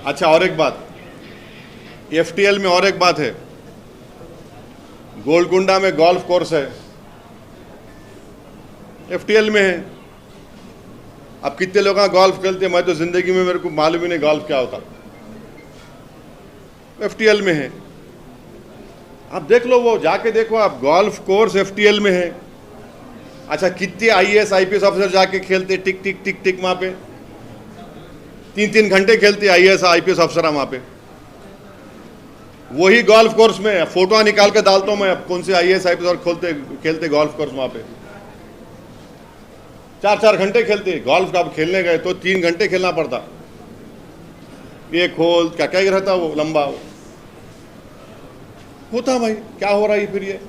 Speaker 1: अच्छा और एक बात, FTL में और एक बात है, गोलकुंडा में गोल्फ कोर्स है, FTL में है। अब कितने लोग गोल्फ खेलते हैं, मैं तो जिंदगी में मेरे को मालूम ही नहीं गोल्फ क्या होता, FTL में है। आप देख लो, वो जाके देखो आप, गोल्फ कोर्स FTL में है। अच्छा, कितने IAS IPS ऑफिसर जाके खेलते, टिक टिक टिक टिक, वहां पे 3-3 घंटे खेलते IAS IPS अफसर वहां पे, वही गोल्फ कोर्स में। फोटो निकाल के डालता हूं मैं, अब कौन से IAS IPS और खेलते गोल्फ कोर्स वहां पे, 4-4 घंटे खेलते गोल्फ का। अब खेलने गए तो 3 घंटे खेलना पड़ता, एक होल क्या क्या रहता, वो लंबा होता। भाई क्या हो रहा है फिर ये?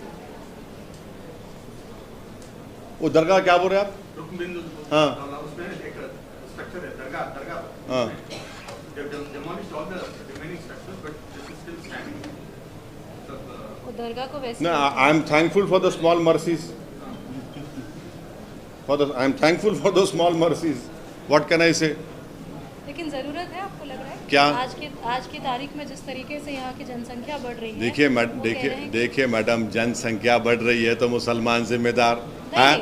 Speaker 1: वो दरगाह क्या बोल रहे आप? हाँ
Speaker 4: उसमें एक स्ट्रक्चर है, दरगाह
Speaker 1: हाँ,
Speaker 2: दरगाह को वैसे,
Speaker 1: no, I am thankful for the small mercies. I am thankful for those small mercies. What can I say?
Speaker 2: लेकिन ज़रूरत है, आपको लग रहा है
Speaker 1: क्या?
Speaker 2: आज की तारीख में जिस तरीके से यहाँ की जनसंख्या बढ़ रही है,
Speaker 1: देखिए मैडम, जनसंख्या बढ़ रही है तो मुसलमान जिम्मेदार?
Speaker 2: नहीं,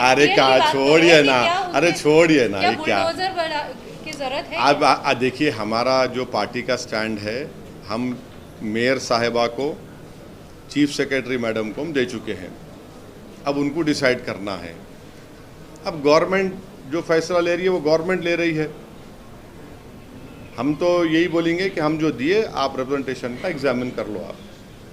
Speaker 1: अरे कहा छोड़िए ना, अरे छोड़िए ना, ये क्या
Speaker 2: की जरूरत है?
Speaker 1: अब देखिए, हमारा जो पार्टी का स्टैंड है, हम मेयर साहिबा को, चीफ सेक्रेटरी मैडम को हम दे चुके हैं। अब उनको डिसाइड करना है। अब गवर्नमेंट जो फैसला ले रही है वो गवर्नमेंट ले रही है। हम तो यही बोलेंगे कि हम जो दिए आप रिप्रेजेंटेशन का एग्जामिन कर लो आप।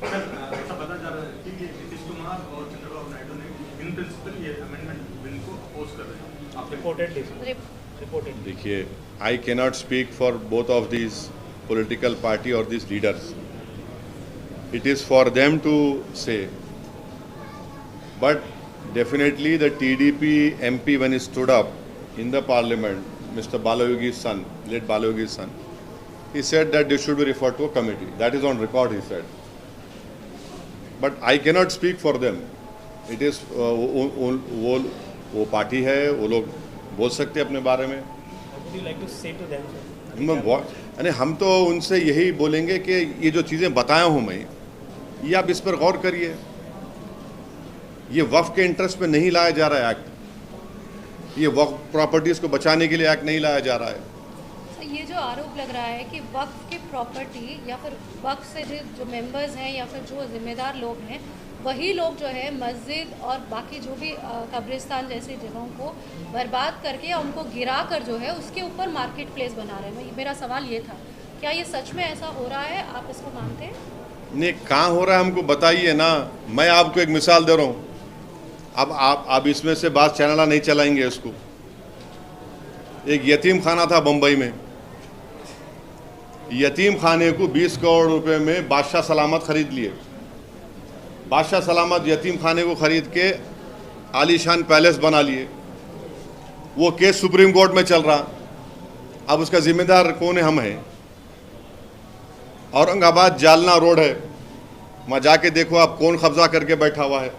Speaker 4: सर, ऐसा पता चल रहा है कि नीतीश कुमार और चंद्रबाबू नायडू ने इन प्रिंसिपल ये अमेंडमेंट बिल को अपोज कर रहे हैं। आप
Speaker 3: रिपोर्टेड
Speaker 1: देखिए, I cannot speak for both of these political party और these leaders. It is for them to say, but definitely the TDP MP when he stood up in the parliament, Mr. Balayogi's son, late Balayogi's son, he said that this should be referred to a committee. That is on record, he said. But I cannot speak for them. It is वो party है, वो लोग बोल सकते हैं अपने बारे में।
Speaker 3: Would you like to say to them, sir?
Speaker 1: यानी हम तो उनसे यही बोलेंगे कि ये जो चीज़ें बताया हूँ मैं, ये आप इस पर गौर करिए। ये वक्फ के इंटरेस्ट में नहीं लाया जा रहा है एक्ट, ये वक्फ प्रॉपर्टीज़ को बचाने के लिए एक्ट नहीं लाया जा रहा है।
Speaker 2: ये जो आरोप लग रहा है कि वक्फ की प्रॉपर्टी या फिर वक्फ से जो मेंबर्स हैं या फिर जो जिम्मेदार लोग हैं वही लोग जो है मस्जिद और बाकी जो भी कब्रिस्तान जैसी जगहों को बर्बाद करके या उनको गिरा कर जो है उसके ऊपर मार्केट प्लेस बना रहे हैं। मेरा सवाल ये था, क्या ये सच में ऐसा हो रहा है? आप इसको मानते हैं?
Speaker 1: नहीं, कहाँ हो रहा है हमको बताइए ना। मैं आपको एक मिसाल दे रहा हूँ। अब आप इसमें से बात चैनल नहीं चलाएंगे इसको। एक यतीम खाना था बम्बई में, यतीम खाने को 20 करोड़ रुपए में बादशाह सलामत खरीद लिए। बादशाह सलामत यतीम खाने को खरीद के आलीशान पैलेस बना लिए। वो केस सुप्रीम कोर्ट में चल रहा। अब उसका जिम्मेदार कौन है? हम हैं। औरंगाबाद जालना रोड है, वहाँ जाके देखो आप कौन कब्जा करके बैठा हुआ है,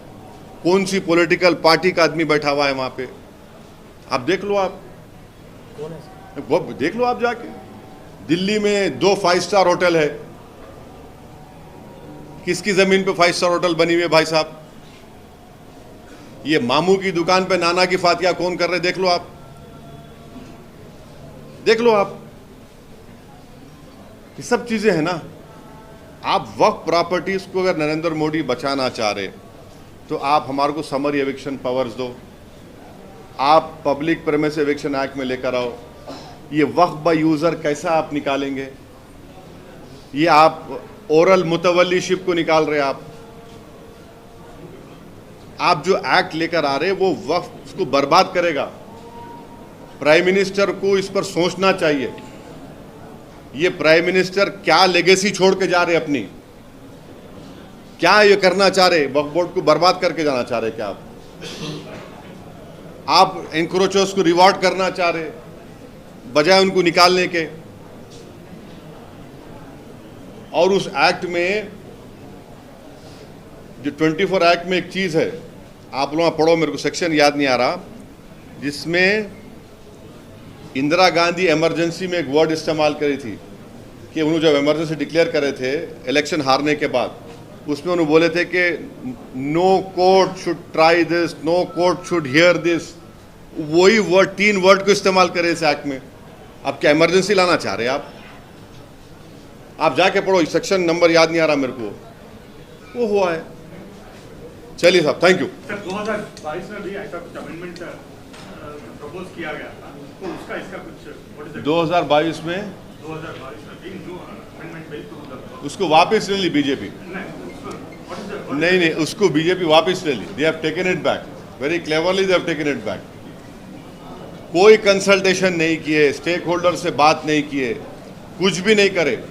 Speaker 1: कौन सी पॉलिटिकल पार्टी का आदमी बैठा हुआ है वहाँ पे। आप देख लो, आप
Speaker 3: कौन है सर?
Speaker 1: वो देख लो आप जाके। दिल्ली में 2 5 स्टार होटल है। किसकी ज़मीन पे 5 स्टार होटल बनी हुई है भाई साहब? ये मामू की दुकान पे नाना की फातिया कौन कर रहे? देख लो आप, देख लो आप। ये सब चीज़ें हैं ना। आप वक्फ प्रॉपर्टीज़ को अगर नरेंद्र मोदी बचाना चाह रहे तो आप हमारे को समरी एविक्शन पावर्स दो, आप पब्लिक प्रेमिस एविक्शन एक्ट में लेकर आओ। ये वक्फ बाय यूज़र कैसा आप निकालेंगे? ये आप ओरल मुतवल्लीशिप को निकाल रहे। आप जो एक्ट लेकर आ रहे वो वक्फ को बर्बाद करेगा। प्राइम मिनिस्टर को इस पर सोचना चाहिए। ये प्राइम मिनिस्टर क्या लेगेसी छोड़ के जा रहे अपनी? क्या ये करना चाह रहे? वक्फ बोर्ड को बर्बाद करके जाना चाह रहे क्या आप एनक्रोचर्स को रिवॉर्ड करना चाह रहे बजाय उनको निकालने के? और उस एक्ट में जो 24 एक्ट में एक चीज़ है, आप लोग पढ़ो, मेरे को सेक्शन याद नहीं आ रहा, जिसमें इंदिरा गांधी इमरजेंसी में एक वर्ड इस्तेमाल करी थी कि उन्होंने जब इमरजेंसी डिक्लेयर करे थे इलेक्शन हारने के बाद, उसमें उन्होंने बोले थे कि no court should try this, no court should hear this. वही वर्ड, 3 वर्ड को इस्तेमाल करे इस एक्ट में। अब क्या इमरजेंसी लाना चाह रहे आप जाके पढ़ो, सेक्शन नंबर याद नहीं आ रहा मेरे को, वो हुआ है। चलिए साहब, थैंक यू।
Speaker 4: सर, 2022 में भी ऐसा कुछ अमेंडमेंट प्रपोज किया गया था, तो उसका इसका कुछ
Speaker 1: 2022 में
Speaker 4: 2022 में भी न्यू अमेंडमेंट बिल तो
Speaker 1: उसको वापस ले ली बीजेपी। नहीं, उसको बीजेपी वापस ले ली। They have taken it back very cleverly, they have taken it back. कोई कंसल्टेशन नहीं किए, स्टेक होल्डर से बात नहीं किए, कुछ भी नहीं करे।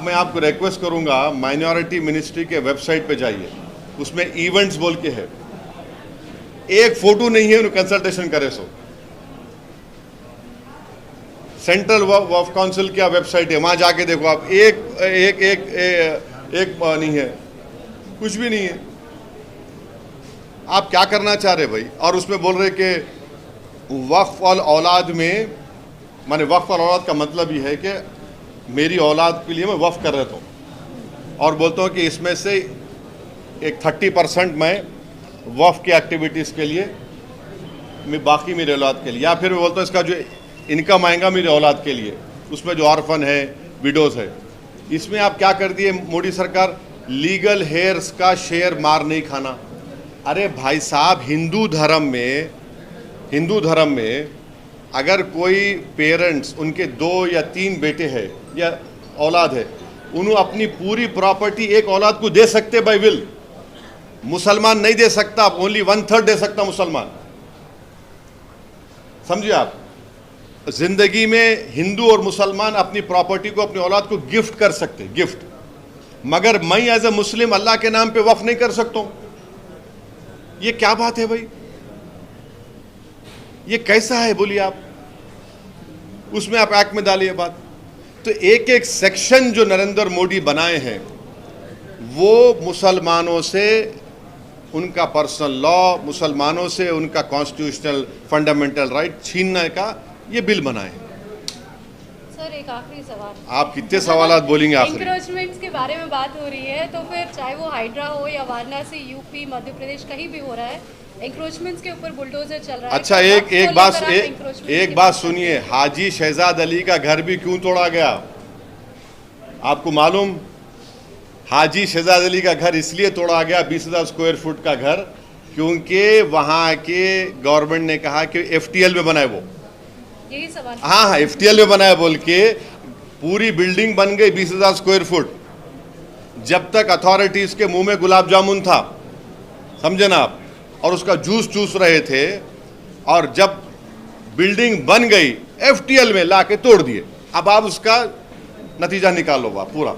Speaker 1: मैं आपको रिक्वेस्ट करूंगा, माइनॉरिटी मिनिस्ट्री के वेबसाइट पे जाइए, उसमें इवेंट्स बोल के है, एक फोटो नहीं है उन्हें कंसल्टेशन करे। सो सेंट्रल वक्फ काउंसिल की वेबसाइट है, वहां जाके देखो आप, एक नहीं है, कुछ भी नहीं है। आप क्या करना चाह रहे भाई? और उसमें बोल रहे कि वक्फ और औलाद में, माने वक्फ और औलाद का मतलब ये है कि मेरी औलाद के लिए मैं वक्फ कर रहा हूँ, और बोलता हूँ कि इसमें से एक 30% मैं वक्फ की एक्टिविटीज़ के लिए, मैं बाकी मेरे औलाद के लिए, या फिर मैं बोलता हूँ इसका जो इनकम आएगा मेरी औलाद के लिए, उसमें जो ऑर्फन है, विडोज़ है। इसमें आप क्या कर दिए मोदी सरकार? लीगल हेयर्स का शेयर मार नहीं खाना। अरे भाई साहब, हिंदू धर्म में अगर कोई पेरेंट्स, उनके 2 या 3 बेटे हैं या औलाद है, उन्होंने अपनी पूरी प्रॉपर्टी एक औलाद को दे सकते बाय विल। मुसलमान नहीं दे सकता, ओनली 1/3 दे सकता मुसलमान। समझिए आप, जिंदगी में हिंदू और मुसलमान अपनी प्रॉपर्टी को, अपनी औलाद को गिफ्ट कर सकते, गिफ्ट। मगर मैं एज ए मुस्लिम अल्लाह के नाम पे वक्फ नहीं कर सकता हूं। ये क्या बात है भाई? ये कैसा है बोलिए आप? उसमें आप एक्ट में डालिए बात। तो एक एक सेक्शन जो नरेंद्र मोदी बनाए हैं, वो मुसलमानों से उनका पर्सनल लॉ, मुसलमानों से उनका कॉन्स्टिट्यूशनल फंडामेंटल राइट छीनने का ये बिल बनाए।
Speaker 2: सर एक आखिरी सवाल,
Speaker 1: आप कितने सवाल बोलेंगे आखिरी?
Speaker 2: इंक्रोचमेंट्स के बारे में बात हो रही है, तो फिर चाहे वो हाइड्रा हो या वाराणसी, यूपी, मध्य प्रदेश, कहीं भी हो रहा है, इंक्रोचमेंट्स के ऊपर बुलडोजर चल रहा है।
Speaker 1: अच्छा, एक बात सुनिए, हाजी शहजाद अली का घर भी क्यों तोड़ा गया आपको मालूम? हाजी शहजाद अली का घर इसलिए तोड़ा गया, 20,000 स्क्वायर फुट का घर, क्योंकि वहां के गवर्नमेंट ने कहा कि FTL में बनाए वो।
Speaker 2: यही सवाल।
Speaker 1: हाँ, FTL में बनाया बोल के पूरी बिल्डिंग बन गई 20,000 स्क्वायर फुट, जब तक अथॉरिटीज के मुंह में गुलाब जामुन था, समझे ना आप, और उसका जूस चूस रहे थे, और जब बिल्डिंग बन गई FTL में ला के तोड़ दिए। अब आप उसका नतीजा निकालो पूरा।